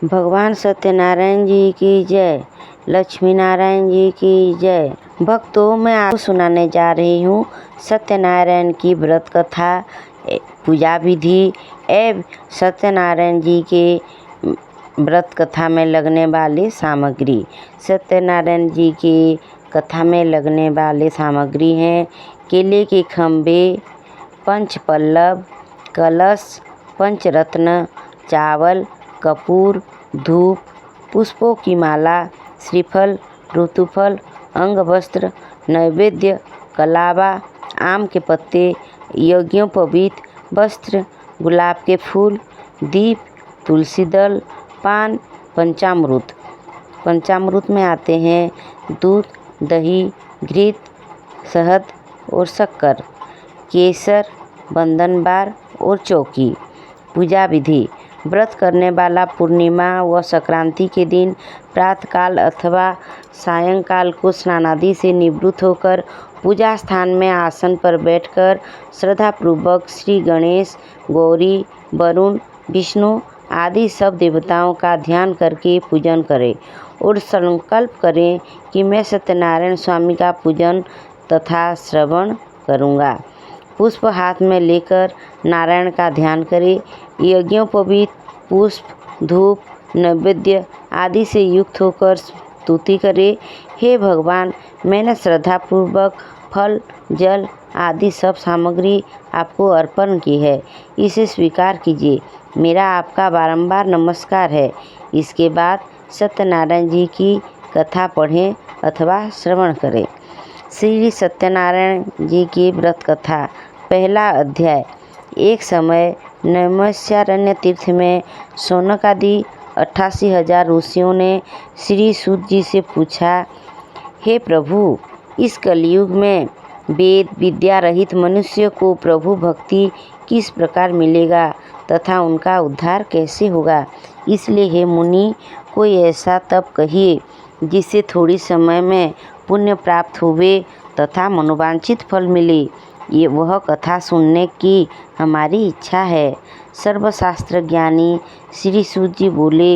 भगवान सत्यनारायण जी की जय। लक्ष्मी नारायण जी की जय। भक्तों, मैं आपको सुनाने जा रही हूँ सत्यनारायण की व्रत कथा, पूजा विधि एवं सत्यनारायण जी के व्रत कथा में लगने वाली सामग्री। सत्यनारायण जी की कथा में लगने वाले सामग्री हैं केले के खम्भे, पंचपल्लव, कलश, पंचरत्न, चावल, कपूर, धूप, पुष्पों की माला, श्रीफल, ऋतुफल, अंगवस्त्र, नैवेद्य, कलावा, आम के पत्ते, यज्ञोपवीत वस्त्र, गुलाब के फूल, दीप, तुलसी दल, पान, पंचामृत। पंचामृत में आते हैं दूध, दही, घृत, शहद और शक्कर, केसर, बंधन बार और चौकी। पूजा विधि। व्रत करने वाला पूर्णिमा व संक्रांति के दिन प्रातःकाल अथवा सायंकाल को स्नानादि से निवृत्त होकर पूजा स्थान में आसन पर बैठकर श्रद्धापूर्वक श्री गणेश, गौरी, वरुण, विष्णु आदि सब देवताओं का ध्यान करके पूजन करें और संकल्प करें कि मैं सत्यनारायण स्वामी का पूजन तथा श्रवण करूँगा। पुष्प हाथ में लेकर नारायण का ध्यान करें। यज्ञोपवीत पुष्प, धूप, नैवेद्य आदि से युक्त होकर स्तुति करें। हे भगवान, मैंने श्रद्धापूर्वक फल, जल आदि सब सामग्री आपको अर्पण की है, इसे स्वीकार कीजिए। मेरा आपका बारंबार नमस्कार है। इसके बाद सत्यनारायण जी की कथा पढ़ें अथवा श्रवण करें। श्री सत्यनारायण जी की व्रत कथा। पहला अध्याय। एक समय नैमिषारण्य तीर्थ में शौनक आदि 88,000 ऋषियों ने श्री सूत जी से पूछा, हे प्रभु, इस कलयुग में वेद विद्या रहित मनुष्य को प्रभु भक्ति किस प्रकार मिलेगा तथा उनका उद्धार कैसे होगा। इसलिए हे मुनि, कोई ऐसा तप कहिए जिससे थोड़ी समय में पुण्य प्राप्त हुए तथा मनोवांछित फल मिले। ये वह कथा सुनने की हमारी इच्छा है। सर्वशास्त्र ज्ञानी श्री सूत जी बोले,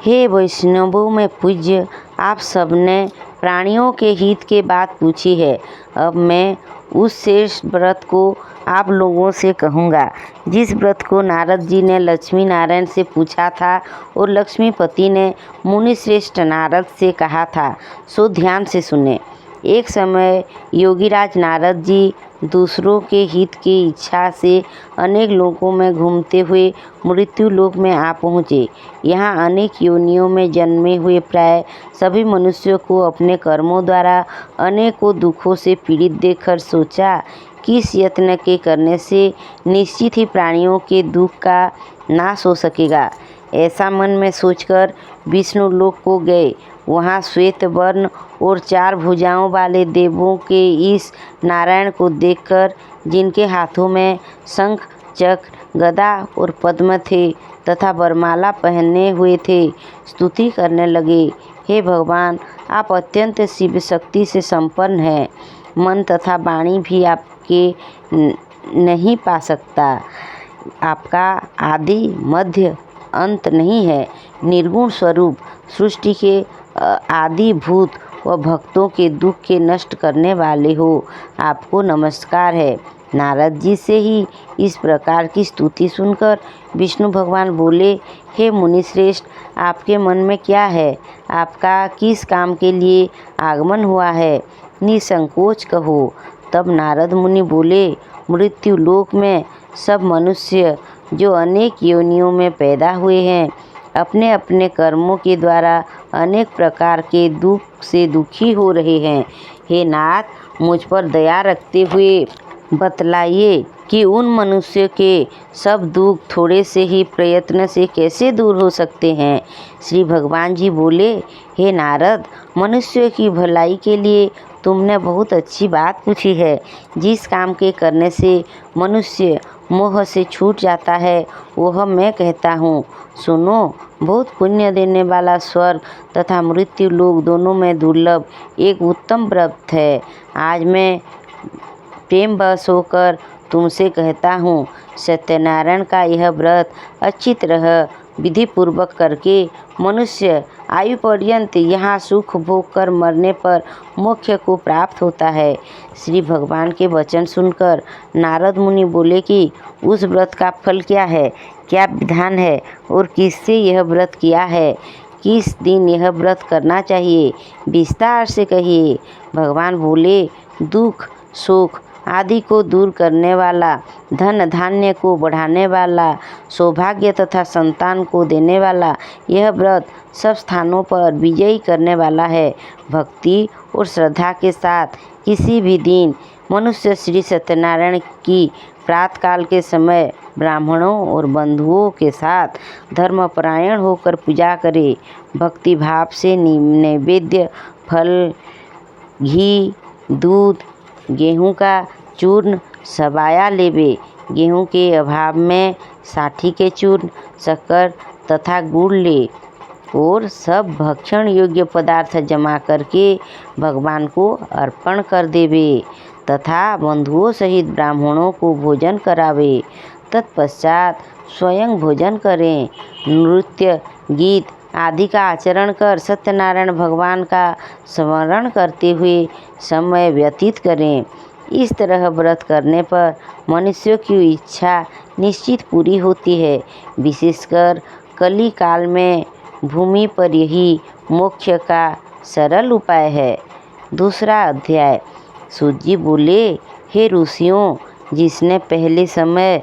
हे वैष्णवों में पूज्य, आप सबने प्राणियों के हित के बात पूछी है। अब मैं उस श्रेष्ठ व्रत को आप लोगों से कहूँगा जिस व्रत को नारद जी ने लक्ष्मी नारायण से पूछा था और लक्ष्मीपति ने मुनि श्रेष्ठ नारद से कहा था, सो ध्यान से सुने। एक समय योगीराज नारद जी दूसरों के हित की इच्छा से अनेक लोकों में घूमते हुए मृत्यु लोक में आ पहुँचे। यहाँ अनेक योनियों में जन्मे हुए प्राय सभी मनुष्यों को अपने कर्मों द्वारा अनेकों दुखों से पीड़ित देखकर सोचा कि इस यत्न के करने से निश्चित ही प्राणियों के दुख का नाश हो सकेगा। ऐसा मन में सोचकर विष्णु लोक को गए। वहाँ श्वेत वर्ण और 4 भुजाओं वाले देवों के इस नारायण को देखकर, जिनके हाथों में शंख, चक्र, गदा और पद्म थे तथा वरमाला पहने हुए थे, स्तुति करने लगे। हे भगवान, आप अत्यंत शिव शक्ति से संपन्न हैं। मन तथा वाणी भी आपके नहीं पा सकता। आपका आदि मध्य अंत नहीं है। निर्गुण स्वरूप सृष्टि के आदिभूत व भक्तों के दुख के नष्ट करने वाले हो, आपको नमस्कार है। नारद जी से ही इस प्रकार की स्तुति सुनकर विष्णु भगवान बोले, हे मुनिश्रेष्ठ, आपके मन में क्या है? आपका किस काम के लिए आगमन हुआ है? निसंकोच कहो। तब नारद मुनि बोले, मृत्यु लोक में सब मनुष्य जो अनेक योनियों में पैदा हुए हैं, अपने अपने कर्मों के द्वारा अनेक प्रकार के दुख से दुखी हो रहे हैं। हे नाथ, मुझ पर दया रखते हुए बतलाइए कि उन मनुष्यों के सब दुख थोड़े से ही प्रयत्न से कैसे दूर हो सकते हैं। श्री भगवान जी बोले, हे नारद, मनुष्यों की भलाई के लिए तुमने बहुत अच्छी बात पूछी है। जिस काम के करने से मनुष्य मोह से छूट जाता है, वह मैं कहता हूँ। सुनो, बहुत पुण्य देने वाला स्वर्ग तथा मृत्यु लोक दोनों में दुर्लभ एक उत्तम व्रत है। आज मैं प्रेम बस होकर तुमसे कहता हूँ, सत्यनारायण का यह व्रत अच्छी तरह विधि पूर्वक करके मनुष्य आयु पर्यंत यहाँ सुख भोग कर मरने पर मोक्ष को प्राप्त होता है। श्री भगवान के वचन सुनकर नारद मुनि बोले कि उस व्रत का फल क्या है, क्या विधान है और किससे यह व्रत किया है, किस दिन यह व्रत करना चाहिए, विस्तार से कहिए। भगवान बोले, दुख सुख आदि को दूर करने वाला, धन धान्य को बढ़ाने वाला, सौभाग्य तथा संतान को देने वाला यह व्रत सब स्थानों पर विजयी करने वाला है। भक्ति और श्रद्धा के साथ किसी भी दिन मनुष्य श्री सत्यनारायण की प्रातःकाल के समय ब्राह्मणों और बंधुओं के साथ धर्मपरायण होकर पूजा करे। भक्ति भाव से नैवेद्य फल, घी, दूध, गेहूं का चूर्ण सबाया लेवे। गेहूं के अभाव में साठी के चूर्ण, शक्कर तथा गुड़ ले और सब भक्षण योग्य पदार्थ जमा करके भगवान को अर्पण कर देवे तथा बंधुओं सहित ब्राह्मणों को भोजन करावे। तत्पश्चात स्वयं भोजन करें। नृत्य गीत आदि का आचरण कर सत्यनारायण भगवान का स्मरण करते हुए समय व्यतीत करें। इस तरह व्रत करने पर मनुष्यों की इच्छा निश्चित पूरी होती है। विशेषकर कली काल में भूमि पर यही मोक्ष का सरल उपाय है। दूसरा अध्याय। सूत जी बोले, हे ऋषियों, जिसने पहले समय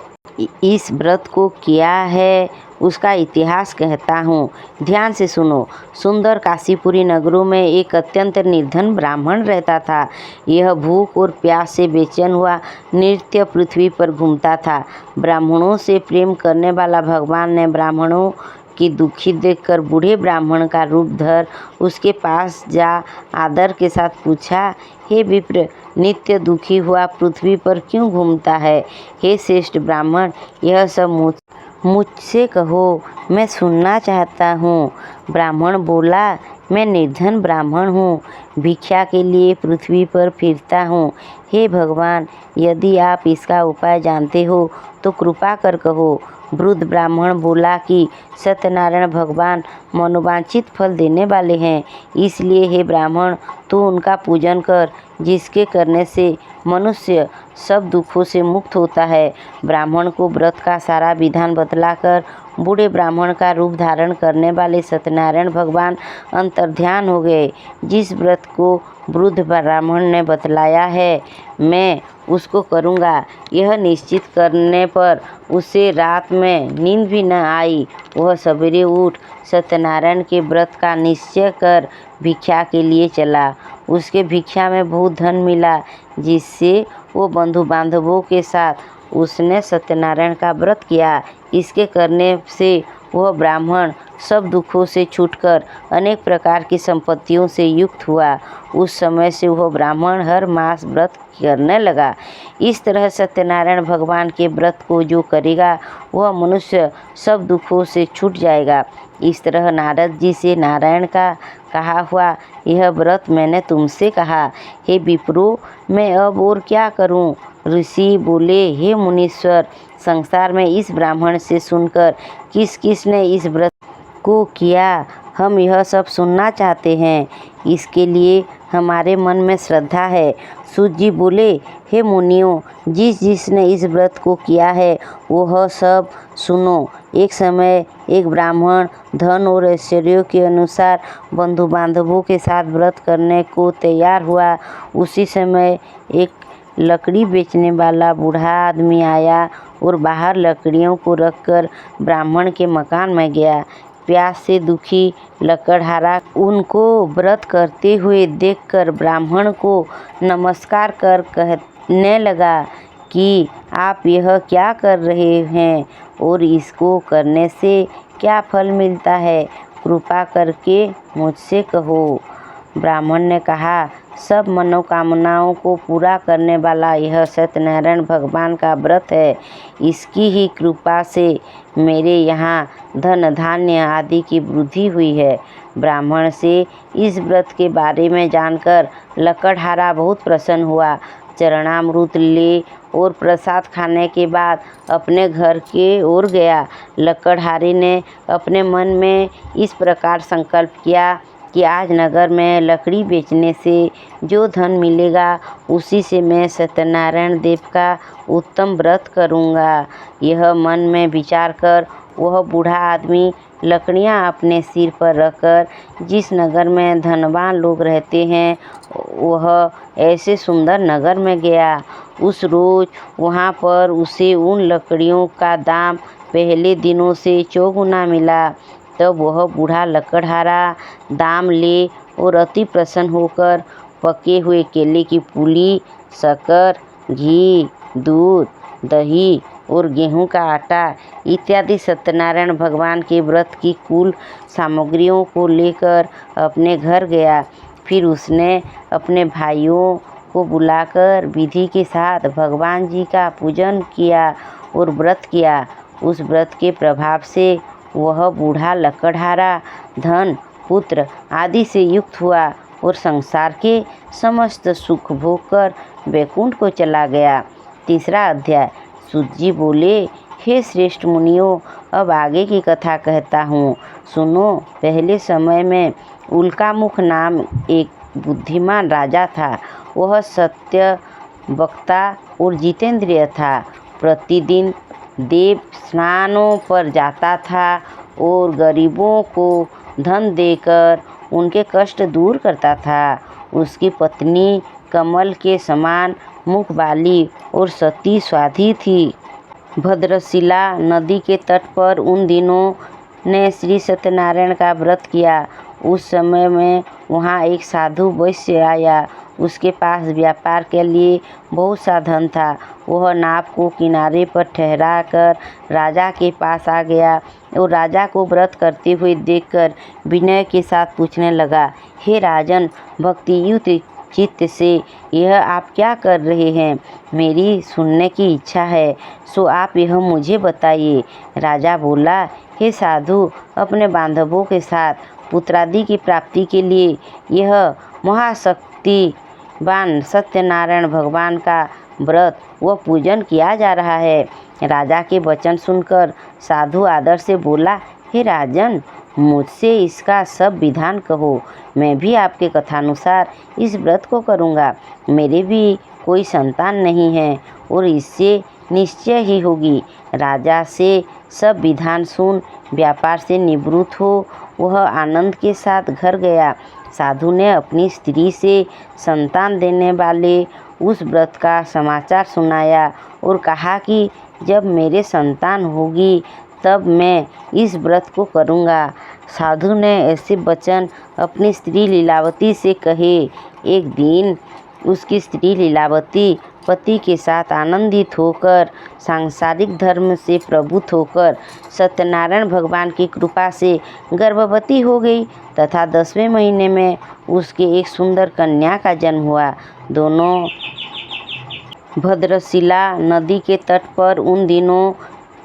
इस व्रत को किया है उसका इतिहास कहता हूँ, ध्यान से सुनो। सुंदर काशीपुरी नगरों में एक अत्यंत निर्धन ब्राह्मण रहता था। यह भूख और प्यास से बेचैन हुआ नित्य पृथ्वी पर घूमता था। ब्राह्मणों से प्रेम करने वाला भगवान ने ब्राह्मणों की दुखी देखकर बूढ़े ब्राह्मण का रूप धर उसके पास जा आदर के साथ पूछा, हे विप्र, नित्य दुखी हुआ पृथ्वी पर क्यों घूमता है? हे श्रेष्ठ ब्राह्मण, यह सब मुझसे कहो, मैं सुनना चाहता हूँ। ब्राह्मण बोला, मैं निर्धन ब्राह्मण हूँ, भिक्षा के लिए पृथ्वी पर फिरता हूँ। हे भगवान, यदि आप इसका उपाय जानते हो तो कृपा कर कहो। वृद्ध ब्राह्मण बोला कि सत्यनारायण भगवान मनोवांछित फल देने वाले हैं, इसलिए हे ब्राह्मण, तू उनका पूजन कर, जिसके करने से मनुष्य सब दुखों से मुक्त होता है। ब्राह्मण को व्रत का सारा विधान बतलाकर बूढ़े ब्राह्मण का रूप धारण करने वाले सत्यनारायण भगवान अंतर्ध्यान हो गए। जिस व्रत को वृद्ध ब्राह्मण ने बतलाया है, मैं उसको करूँगा। यह निश्चित करने पर उसे रात में नींद भी न आई। वह सवेरे उठ सत्यनारायण के व्रत का निश्चय कर भिक्षा के लिए चला। उसके भिक्षा में बहुत धन मिला, जिससे वो बंधु बांधवों के साथ उसने सत्यनारायण का व्रत किया। इसके करने से वह ब्राह्मण सब दुखों से छूटकर अनेक प्रकार की संपत्तियों से युक्त हुआ। उस समय से वह ब्राह्मण हर मास व्रत करने लगा। इस तरह सत्यनारायण भगवान के व्रत को जो करेगा वह मनुष्य सब दुखों से छूट जाएगा। इस तरह नारद जी से नारायण का कहा हुआ यह व्रत मैंने तुमसे कहा। हे विप्रो, मैं अब और क्या करूं? ऋषि बोले, हे मुनीश्वर, संसार में इस ब्राह्मण से सुनकर किस किस ने इस व्रत को किया, हम यह सब सुनना चाहते हैं। इसके लिए हमारे मन में श्रद्धा है। सूत जी बोले, हे मुनियों, जिसने इस व्रत को किया है वह सब सुनो। एक समय एक ब्राह्मण धन और ऐश्वर्यों के अनुसार बंधु बांधवों के साथ व्रत करने को तैयार हुआ। उसी समय एक लकड़ी बेचने वाला बूढ़ा आदमी आया और बाहर लकड़ियों को रखकर ब्राह्मण के मकान में गया। प्यास से दुखी लकड़हारा उनको व्रत करते हुए देखकर ब्राह्मण को नमस्कार कर कहने लगा कि आप यह क्या कर रहे हैं और इसको करने से क्या फल मिलता है? कृपा करके मुझसे कहो। ब्राह्मण ने कहा, सब मनोकामनाओं को पूरा करने वाला यह सत्यनारायण भगवान का व्रत है। इसकी ही कृपा से मेरे यहाँ धन धान्य आदि की वृद्धि हुई है। ब्राह्मण से इस व्रत के बारे में जानकर लकड़हारा बहुत प्रसन्न हुआ। चरणामृत ले और प्रसाद खाने के बाद अपने घर के ओर गया। लकड़हारे ने अपने मन में इस प्रकार संकल्प किया कि आज नगर में लकड़ी बेचने से जो धन मिलेगा उसी से मैं सत्यनारायण देव का उत्तम व्रत करूँगा। यह मन में विचार कर वह बूढ़ा आदमी लकड़ियाँ अपने सिर पर रखकर जिस नगर में धनवान लोग रहते हैं वह ऐसे सुंदर नगर में गया। उस रोज वहाँ पर उसे उन लकड़ियों का दाम पहले दिनों से चौगुना मिला। तब वह बूढ़ा लकड़हारा दाम ले और अति प्रसन्न होकर पके हुए केले की पूली, शक्कर, घी, दूध, दही और गेहूं का आटा इत्यादि सत्यनारायण भगवान के व्रत की कुल सामग्रियों को लेकर अपने घर गया। फिर उसने अपने भाइयों को बुलाकर विधि के साथ भगवान जी का पूजन किया और व्रत किया। उस व्रत के प्रभाव से वह बूढ़ा लकड़हारा धन, पुत्र आदि से युक्त हुआ और संसार के समस्त सुख भोग कर वैकुंठ को चला गया। तीसरा अध्याय। सूत जी बोले, हे श्रेष्ठ मुनियों, अब आगे की कथा कहता हूँ, सुनो। पहले समय में उल्कामुख नाम एक बुद्धिमान राजा था। वह सत्य वक्ता और जितेंद्रिय था। प्रतिदिन देव स्नानों पर जाता था और गरीबों को धन देकर उनके कष्ट दूर करता था। उसकी पत्नी कमल के समान मुख वाली और सती स्वाधि थी। भद्रशिला नदी के तट पर उन दिनों ने श्री सत्यनारायण का व्रत किया। उस समय में वहाँ एक साधु वैश्य आया। उसके पास व्यापार के लिए बहुत सा धन था। वह नाव को किनारे पर ठहरा कर राजा के पास आ गया और राजा को व्रत करते हुए देखकर विनय के साथ पूछने लगा, हे राजन, भक्तियुक्त चित्त से यह आप क्या कर रहे हैं? मेरी सुनने की इच्छा है, सो आप यह मुझे बताइए। राजा बोला, हे साधु, अपने बांधवों के साथ पुत्रादि की प्राप्ति के लिए यह महाशक्तिवान सत्यनारायण भगवान का व्रत व पूजन किया जा रहा है। राजा के वचन सुनकर साधु आदर से बोला, हे राजन, मुझसे इसका सब विधान कहो। मैं भी आपके कथानुसार इस व्रत को करूँगा। मेरे भी कोई संतान नहीं है और इससे निश्चय ही होगी। राजा से सब विधान सुन व्यापार से निवृत्त हो वह आनंद के साथ घर गया। साधु ने अपनी स्त्री से संतान देने वाले उस व्रत का समाचार सुनाया और कहा कि जब मेरे संतान होगी तब मैं इस व्रत को करूँगा। साधु ने ऐसे वचन अपनी स्त्री लीलावती से कहे। एक दिन उसकी स्त्री लीलावती पति के साथ आनंदित होकर सांसारिक धर्म से प्रभुत होकर सत्यनारायण भगवान की कृपा से गर्भवती हो गई तथा 10वें महीने में उसके एक सुंदर कन्या का जन्म हुआ। दोनों भद्रशिला नदी के तट पर उन दिनों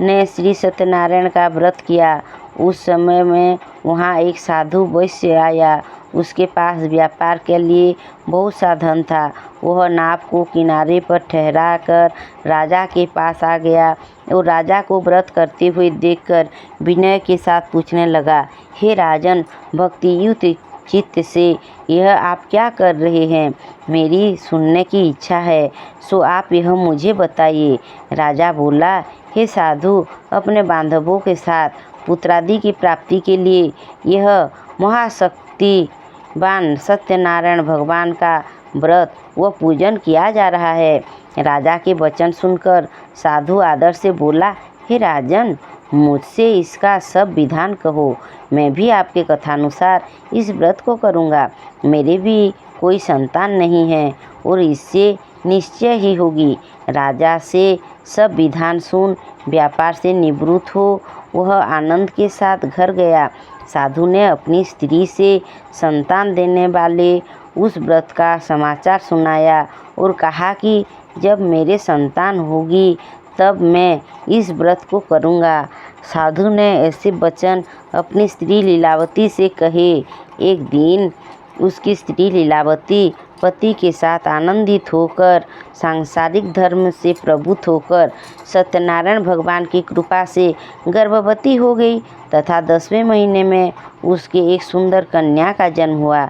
ने श्री सत्यनारायण का व्रत किया। उस समय में वहाँ एक साधु वैश्य आया। उसके पास व्यापार के लिए बहुत सा धन था। वह नाव को किनारे पर ठहरा कर राजा के पास आ गया और राजा को व्रत करते हुए देखकर विनय के साथ पूछने लगा, हे राजन, भक्तियुक्त चित्त से यह आप क्या कर रहे हैं? मेरी सुनने की इच्छा है, सो आप यह मुझे बताइए। राजा बोला, हे साधु, अपने बांधवों के साथ पुत्रादि की प्राप्ति के लिए यह महाशक्तिवान सत्यनारायण भगवान का व्रत व पूजन किया जा रहा है। राजा के वचन सुनकर साधु आदर से बोला, हे राजन, मुझसे इसका सब विधान कहो। मैं भी आपके कथानुसार इस व्रत को करूँगा। मेरे भी कोई संतान नहीं है और इससे निश्चय ही होगी। राजा से सब विधान सुन व्यापार से निवृत्त हो वह आनंद के साथ घर गया। साधु ने अपनी स्त्री से संतान देने वाले उस व्रत का समाचार सुनाया और कहा कि जब मेरे संतान होगी तब मैं इस व्रत को करूँगा। साधु ने ऐसे वचन अपनी स्त्री लीलावती से कहे। एक दिन उसकी स्त्री लीलावती पति के साथ आनंदित होकर, सांसारिक धर्म से प्रभुत होकर सत्यनारायण भगवान की कृपा से गर्भवती हो गई तथा 10वें महीने में उसके एक सुंदर कन्या का जन्म हुआ।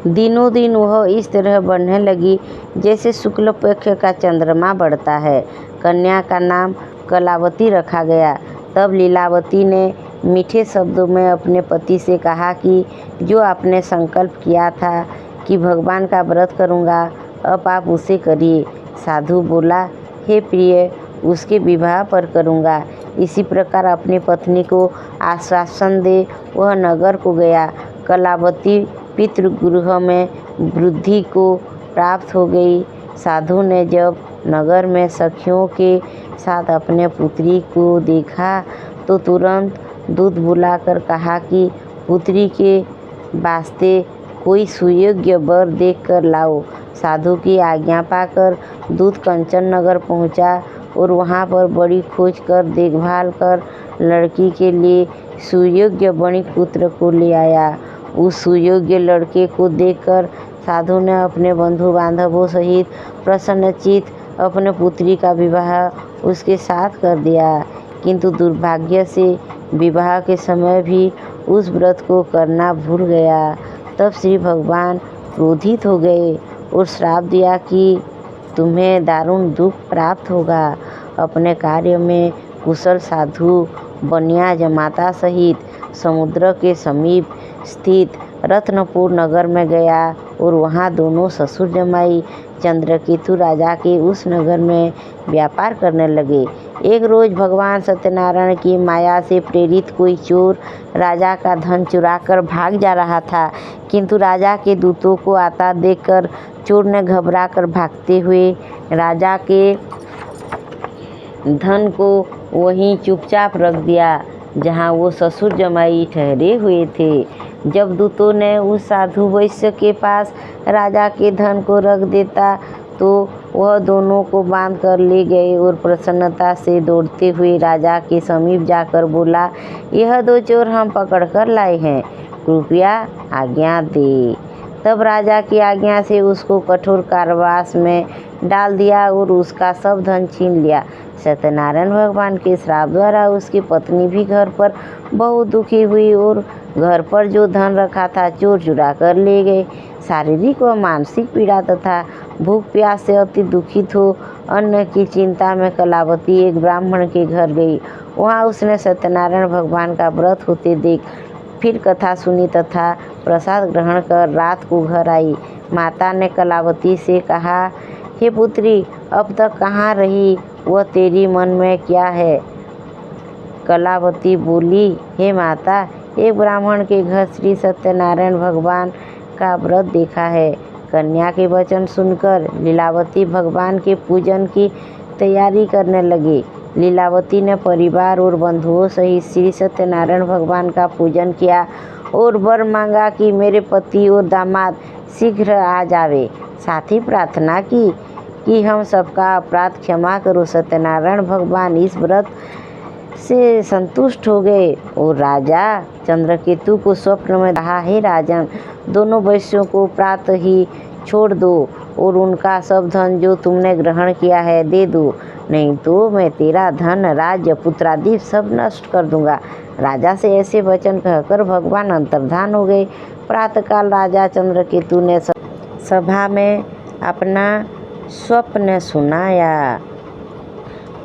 दिनों दिन वह इस तरह बढ़ने लगी जैसे शुक्ल पक्ष का चंद्रमा बढ़ता है। कन्या का नाम कलावती रखा गया। तब लीलावती ने मीठे शब्दों में अपने पति से कहा कि जो आपने संकल्प किया था कि भगवान का व्रत करूँगा, अब आप उसे करिए। साधु बोला, हे प्रिय, उसके विवाह पर करूँगा। इसी प्रकार अपनी पत्नी को आश्वासन दे वह नगर को गया। कलावती पितृगृह में वृद्धि को प्राप्त हो गई। साधु ने जब नगर में सखियों के साथ अपने पुत्री को देखा तो तुरंत दूत बुलाकर कहा कि पुत्री के वास्ते कोई सुयोग्य वर देख कर लाओ। साधु की आज्ञा पाकर दूत कंचन नगर पहुंचा और वहां पर बड़ी खोज कर देखभाल कर लड़की के लिए सुयोग्य वणिक पुत्र को ले आया। उस सुयोग्य लड़के को देखकर साधु ने अपने बंधु बांधवों सहित प्रसन्नचित्त अपने पुत्री का विवाह उसके साथ कर दिया। किंतु दुर्भाग्य से विवाह के समय भी उस व्रत को करना भूल गया। तब श्री भगवान क्रोधित हो गए और श्राप दिया कि तुम्हें दारुण दुख प्राप्त होगा। अपने कार्य में कुशल साधु बनिया जमाता सहित समुद्र के समीप स्थित रत्नपुर नगर में गया और वहाँ दोनों ससुर जमाई चंद्रकेतु राजा के उस नगर में व्यापार करने लगे। एक रोज भगवान सत्यनारायण की माया से प्रेरित कोई चोर राजा का धन चुराकर भाग जा रहा था, किंतु राजा के दूतों को आता देखकर चोर ने घबराकर भागते हुए राजा के धन को वहीं चुपचाप रख दिया जहाँ वो ससुर जमाई ठहरे हुए थे। जब दूतों ने उस साधु वैश्य के पास राजा के धन को रख देता तो वह दोनों को बांध कर ले गए और प्रसन्नता से दौड़ते हुए राजा के समीप जाकर बोला, यह दो चोर हम पकड़ कर लाए हैं, कृपया आज्ञा दे। तब राजा की आज्ञा से उसको कठोर कारावास में डाल दिया और उसका सब धन छीन लिया। सत्यनारायण भगवान के श्राप द्वारा उसकी पत्नी भी घर पर बहुत दुखी हुई और घर पर जो धन रखा था चोर चुरा कर ले गए। शारीरिक व मानसिक पीड़ा तथा भूख प्यास से अति दुखित हो अन्न की चिंता में कलावती एक ब्राह्मण के घर गई। वहाँ उसने सत्यनारायण भगवान का व्रत होते देख फिर कथा सुनी तथा प्रसाद ग्रहण कर रात को घर आई। माता ने कलावती से कहा, हे पुत्री, अब तक कहाँ रही, वह तेरी मन में क्या है? कलावती बोली, हे माता, एक ब्राह्मण के घर श्री सत्यनारायण भगवान का व्रत देखा है। कन्या के वचन सुनकर लीलावती भगवान के पूजन की तैयारी करने लगी। लीलावती ने परिवार और बंधुओं सहित श्री सत्यनारायण भगवान का पूजन किया और वर मांगा कि मेरे पति और दामाद शीघ्र आ जावे। साथ ही प्रार्थना की कि हम सबका अपराध क्षमा करो। सत्यनारायण भगवान इस व्रत से संतुष्ट हो गए और राजा चंद्रकेतु को स्वप्न में कहा, हे राजन, दोनों वैश्यों को प्रातः ही छोड़ दो और उनका सब धन जो तुमने ग्रहण किया है दे दो, नहीं तो मैं तेरा धन, राज्य, पुत्रादि सब नष्ट कर दूंगा। राजा से ऐसे वचन कहकर भगवान अंतर्धान हो गए। प्रातःकाल राजा चंद्रकेतु ने सभा में अपना स्वप्न सुनाया।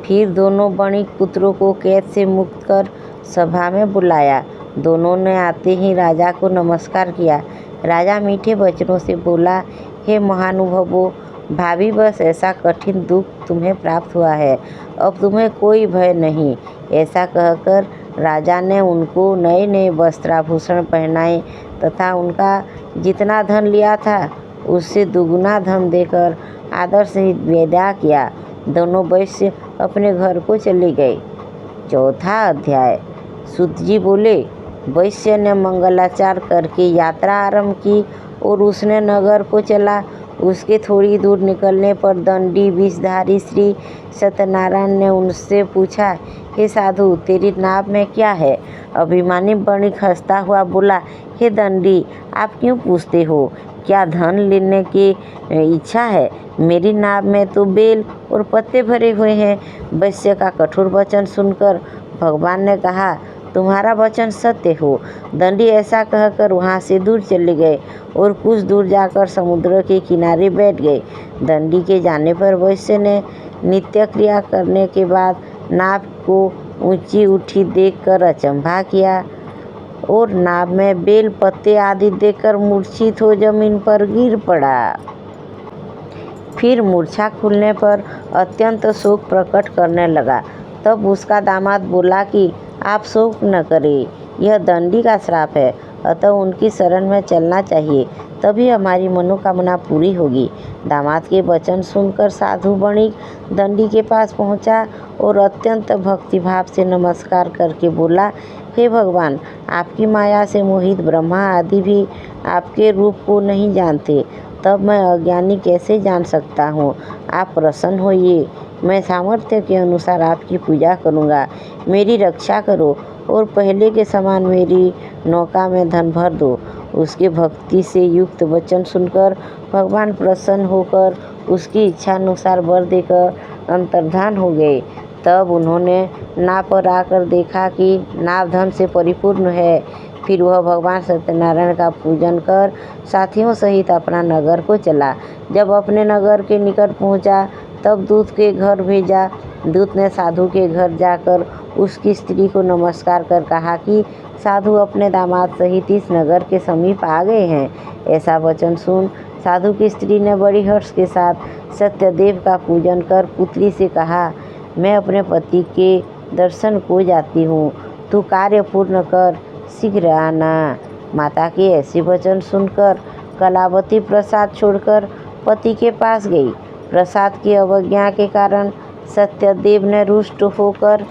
फिर दोनों वणिक पुत्रों को कैद से मुक्त कर सभा में बुलाया। दोनों ने आते ही राजा को नमस्कार किया। राजा मीठे वचनों से बोला, हे महानुभावों, भाभी बस ऐसा कठिन दुख तुम्हें प्राप्त हुआ है, अब तुम्हें कोई भय नहीं। ऐसा कहकर राजा ने उनको नए नए वस्त्राभूषण पहनाए तथा उनका जितना धन लिया था उससे दुगुना धन देकर आदर सहित विदा किया। दोनों वैश्य अपने घर को चले गए। चौथा अध्याय। सूत जी बोले, वैश्य ने मंगलाचार करके यात्रा आरंभ की और उसने नगर को चला। उसके थोड़ी दूर निकलने पर दंडी विषधारी श्री सत्यनारायण ने उनसे पूछा, हे साधु, तेरी नाव में क्या है? अभिमानी बणिक हंसता हुआ बोला, हे दंडी, आप क्यों पूछते हो? क्या धन लेने की इच्छा है? मेरी नाव में तो बेल और पत्ते भरे हुए हैं। वैश्य का कठोर वचन सुनकर भगवान ने कहा, तुम्हारा वचन सत्य हो। दंडी ऐसा कहकर वहाँ से दूर चले गए और कुछ दूर जाकर समुद्र के किनारे बैठ गए। दंडी के जाने पर वैश्य ने नित्य क्रिया करने के बाद नाव को ऊंची उठी देखकर अचंभा किया और नाव में बेल पत्ते आदि देखकर मूर्छित हो जमीन पर गिर पड़ा। फिर मूर्छा खुलने पर अत्यंत शोक प्रकट करने लगा। तब उसका दामाद बोला कि आप शोक न करें, यह दंडी का श्राप है, अतः उनकी शरण में चलना चाहिए, तभी हमारी मनोकामना पूरी होगी। दामाद के वचन सुनकर साधु बणिक दंडी के पास पहुंचा और अत्यंत भक्तिभाव से नमस्कार करके बोला, हे भगवान, आपकी माया से मोहित ब्रह्मा आदि भी आपके रूप को नहीं जानते, तब मैं अज्ञानी कैसे जान सकता हूँ? आप प्रसन्न होइए, मैं सामर्थ्य के अनुसार आपकी पूजा करूँगा। मेरी रक्षा करो और पहले के समान मेरी नौका में धन भर दो। उसके भक्ति से युक्त वचन सुनकर भगवान प्रसन्न होकर उसकी इच्छानुसार वर देकर अंतर्धान हो गए। तब उन्होंने नाव पर आकर देखा कि नाव धन से परिपूर्ण है। फिर वह भगवान सत्यनारायण का पूजन कर साथियों सहित अपना नगर को चला। जब अपने नगर के निकट पहुंचा, तब दूत के घर भेजा। दूत ने साधु के घर जाकर उसकी स्त्री को नमस्कार कर कहा कि साधु अपने दामाद सहित इस नगर के समीप आ गए हैं। ऐसा वचन सुन साधु की स्त्री ने बड़ी हर्ष के साथ सत्यदेव का पूजन कर पुत्री से कहा, मैं अपने पति के दर्शन को जाती हूँ, तू कार्य पूर्ण कर, शीघ्र आना। माता के ऐसे वचन सुनकर कलावती प्रसाद छोड़कर पति के पास गई। प्रसाद की अवज्ञा के कारण सत्यदेव ने रुष्ट होकर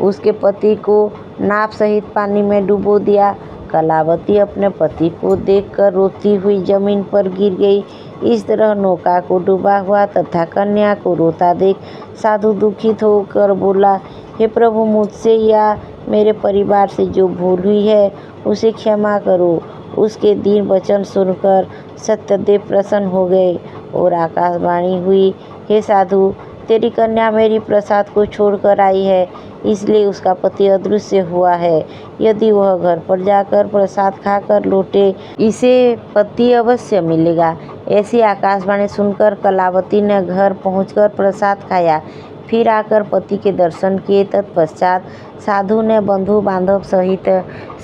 उसके पति को नाव सहित पानी में डुबो दिया। कलावती अपने पति को देखकर रोती हुई जमीन पर गिर गई। इस तरह नौका को डूबा हुआ तथा कन्या को रोता देख साधु दुखित होकर बोला, हे प्रभु, मुझसे या मेरे परिवार से जो भूल हुई है उसे क्षमा करो। उसके दीन वचन सुनकर सत्यदेव प्रसन्न हो गए और आकाशवाणी हुई, हे साधु, तेरी कन्या मेरी प्रसाद को छोड़कर आई है, इसलिए उसका पति अदृश्य हुआ है। यदि वह घर पर जाकर प्रसाद खाकर लौटे, इसे पति अवश्य मिलेगा। ऐसी आकाशवाणी सुनकर कलावती ने घर पहुंचकर प्रसाद खाया, फिर आकर पति के दर्शन किए। तत्पश्चात साधु ने बंधु बांधव सहित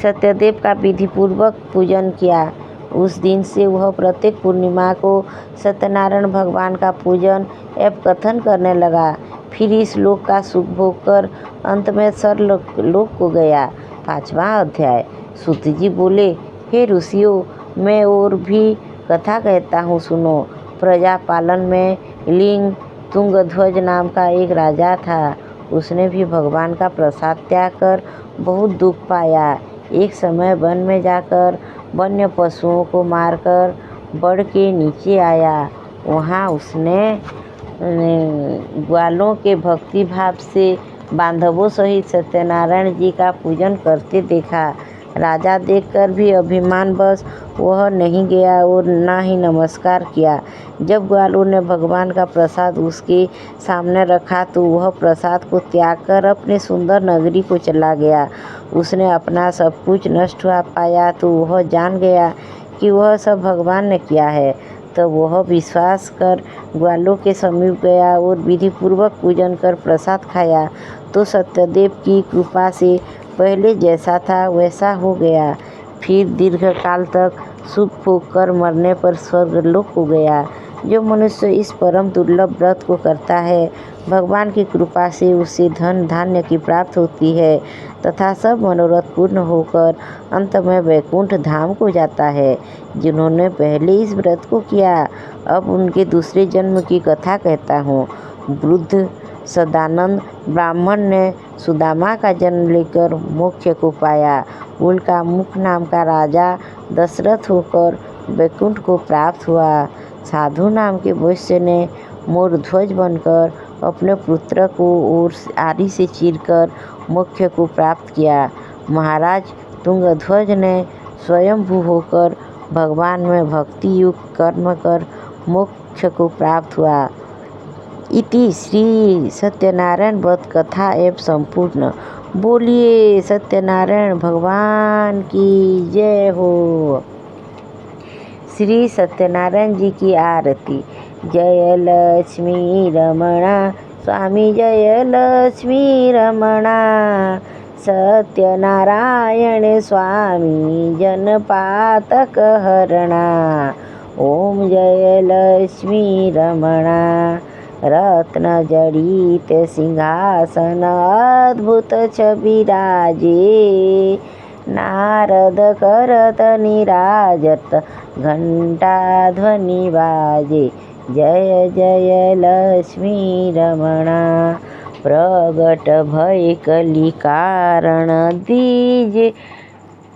सत्यदेव का विधिपूर्वक पूजन किया। उस दिन से वह प्रत्येक पूर्णिमा को सत्यनारायण भगवान का पूजन एवं कथन करने लगा। फिर इस लोक का सुख भोग कर अंत में सर्वलोक को गया। 5वां अध्याय। सूत जी बोले, हे ऋषियों, मैं और भी कथा कहता हूँ, सुनो। प्रजा पालन में लिंग तुंगध्वज नाम का एक राजा था। उसने भी भगवान का प्रसाद त्याग कर बहुत दुख पाया। एक समय वन में जाकर वन्य पशुओं को मारकर बड़ के नीचे आया। वहाँ उसने ग्वालों के भक्ति भाव से बांधवों सहित सत्यनारायण जी का पूजन करते देखा। राजा देखकर भी अभिमानवश वह नहीं गया और न ही नमस्कार किया। जब ग्वालों ने भगवान का प्रसाद उसके सामने रखा तो वह प्रसाद को त्याग कर अपने सुंदर नगरी को चला गया। उसने अपना सब कुछ नष्ट हुआ पाया तो वह जान गया कि वह सब भगवान ने किया है। तब वह विश्वास कर ग्वालों के समीप गया और विधिपूर्वक पूजन कर प्रसाद खाया तो सत्यदेव की कृपा से पहले जैसा था वैसा हो गया। फिर दीर्घ काल तक सुख भोग कर मरने पर स्वर्गलोक को गया। जो मनुष्य इस परम दुर्लभ व्रत को करता है, भगवान की कृपा से उसे धन धान्य की प्राप्त होती है तथा सब मनोरथ पूर्ण होकर अंत में वैकुंठ धाम को जाता है। जिन्होंने पहले इस व्रत को किया, अब उनके दूसरे जन्म की कथा कहता हूँ। वृद्ध सदानंद ब्राह्मण ने सुदामा का जन्म लेकर मोक्ष को पाया। उनका मुख नाम का राजा दशरथ होकर वैकुंठ को प्राप्त हुआ। साधु नाम के वैश्य ने मोर ध्वज बनकर अपने पुत्र को और आरी से चीरकर मोक्ष को प्राप्त किया। महाराज तुंगध्वज ने स्वयंभू होकर भगवान में भक्ति युक्त कर्म कर मोक्ष को प्राप्त हुआ। इति श्री सत्यनारायण व्रत कथा एवं संपूर्ण। बोलिए सत्यनारायण भगवान की जय हो। श्री सत्यनारायण जी की आरती। जय लक्ष्मी रमणा स्वामी जय लक्ष्मी रमणा। सत्यनारायण स्वामी जनपातक हरणा। ओम जय लक्ष्मी रमणा। रत्न जड़ित सिंहासन अद्भुत छबिराजे। नारद करत निराजत घंटा ध्वनि बाजे। जय जय लक्ष्मी रमणा। प्रगट भय कली कारण दीजे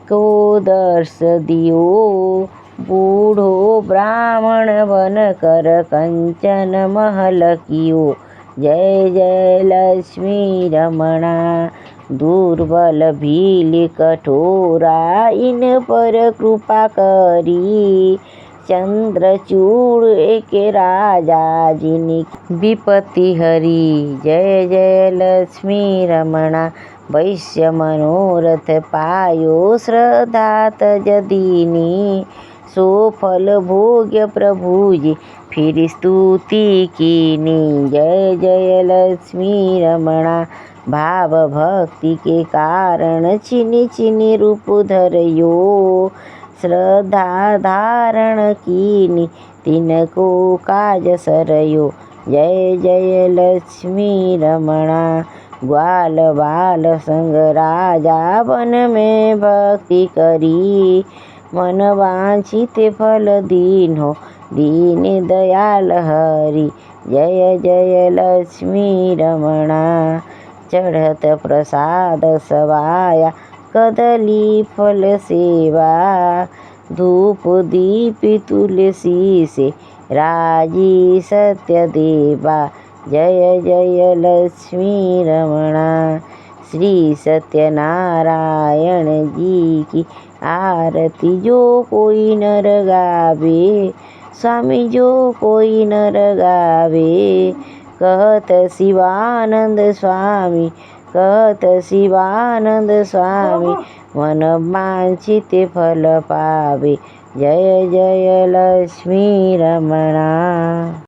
को दर्श दियो। बूढ़ो ब्राह्मण बन कर कंचन महल कियो। जय जय लक्ष्मी रमणा। दुर्बल भील कठोरा इन पर कृपा करी। चंद्रचूड़ एक राजा जिनी विपत्ति हरी। जय जय लक्ष्मी रमणा। वैश्य मनोरथ पायो श्रद्धा तज दीनी। सो फल भोग्य प्रभुजी फिर स्तुति कीनी। जय जय लक्ष्मी रमणा। भाव भक्ति के कारण चिनी चिनी रूप धरयो। श्रद्धा धारण कीनी तिनको काज सरयो। जय जय लक्ष्मी रमणा। ग्वाल बाल संग राजा वन में भक्ति करी। मन वांछित फल दीन्हो दीन दयाल हरि। जय जय लक्ष्मी रमणा। चढ़त प्रसाद सवाया कदली फल सेवा। धूप दीप तुलसी से राजी सत्य देवा। जय जय लक्ष्मी रमणा। श्री सत्यनारायण जी की आरती जो कोई नर गावे। स्वामी जो कोई नर गावे। कहत शिवानंद स्वामी कहत शिवानंद स्वामी। मन वांछित फल पावे। जय जय लक्ष्मी रमणा।